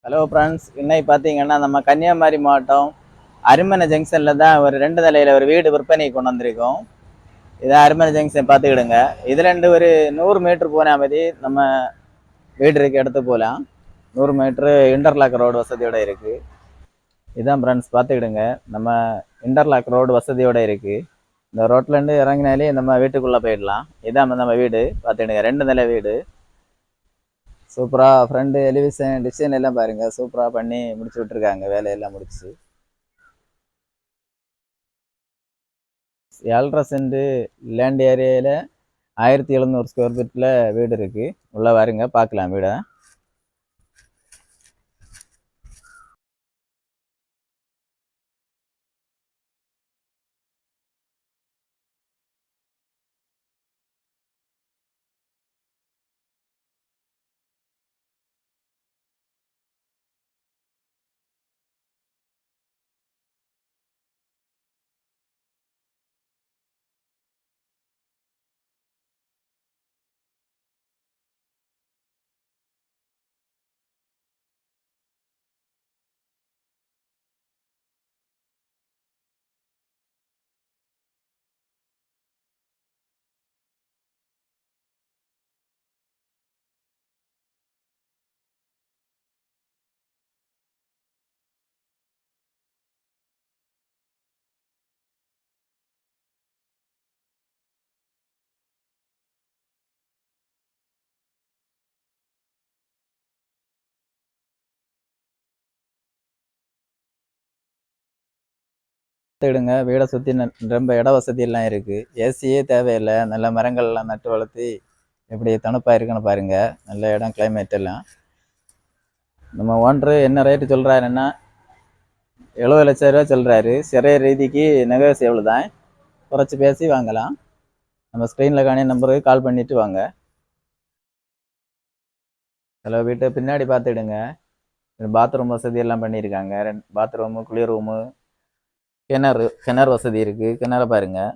Hello friends, இன்னைக்கு பார்த்தீங்கன்னா நம்ம கன்னியாகுமரி மாவட்டம் அரிமனை ஜங்ஷனில் தான் ஒரு 2 நிலையில் ஒரு வீடு விற்பனைக்கு கொண்டு வந்திருக்கோம். இதான் அரிமனை ஜங்ஷன் பார்த்துக்கிடுங்க. இதுலேருந்து ஒரு 100 மீட்டர் போனால் மாதிரி நம்ம வீடு இருக்க இடத்து போகலாம். 100 மீட்ரு இன்டர்லாக் ரோடு வசதியோடு இருக்குது. இதான் ஃப்ரெண்ட்ஸ் பார்த்துக்கிடுங்க, நம்ம இன்டர்லாக் ரோடு வசதியோடு இருக்குது. இந்த ரோட்லேருந்து இறங்கினாலே நம்ம வீட்டுக்குள்ளே போயிடலாம். இதான் நம்ம வீடு பார்த்துக்கிடுங்க, 2 நிலை வீடு. சூப்பராக ஃப்ரெண்டு எலிவேஷன் டிசைன் எல்லாம் பாருங்கள், சூப்பராக பண்ணி முடிச்சு விட்ருக்காங்க. வேலையெல்லாம் முடிச்சு 7.5 சென்ட் லேண்ட் ஏரியாவில் 1700 ஸ்கொயர் ஃபீட்டில் வீடு இருக்குது. உள்ளே வாருங்க, பார்க்கலாம் வீடை. பார்த்துக்கிடுங்க, வீடை சுற்றி ரொம்ப இட வசதியெல்லாம் இருக்குது. ஏசியே தேவையில்லை. நல்ல மரங்கள்லாம் நட்டு வளர்த்தி எப்படி தணுப்பாக இருக்குன்னு பாருங்கள். நல்ல இடம், கிளைமேட் எல்லாம். நம்ம ஓனரு என்ன ரேட்டு சொல்கிறாருன்னா 70 லட்சம் ரூபா சொல்கிறாரு. சிறைய ரீதிக்கு நெகோசியபிள் தான், குறைச்சி பேசி வாங்கலாம். நம்ம ஸ்க்ரீனில் காணிய நம்பருக்கு கால் பண்ணிவிட்டு வாங்க. ஹலோ, வீட்டை பின்னாடி பார்த்துக்கிடுங்க, பாத்ரூம் வசதி எல்லாம் பண்ணியிருக்காங்க. 2 பாத்ரூமு, குளிர் ரூமு, கிணறு வசதி இருக்குது. கிணறு பாருங்கள்.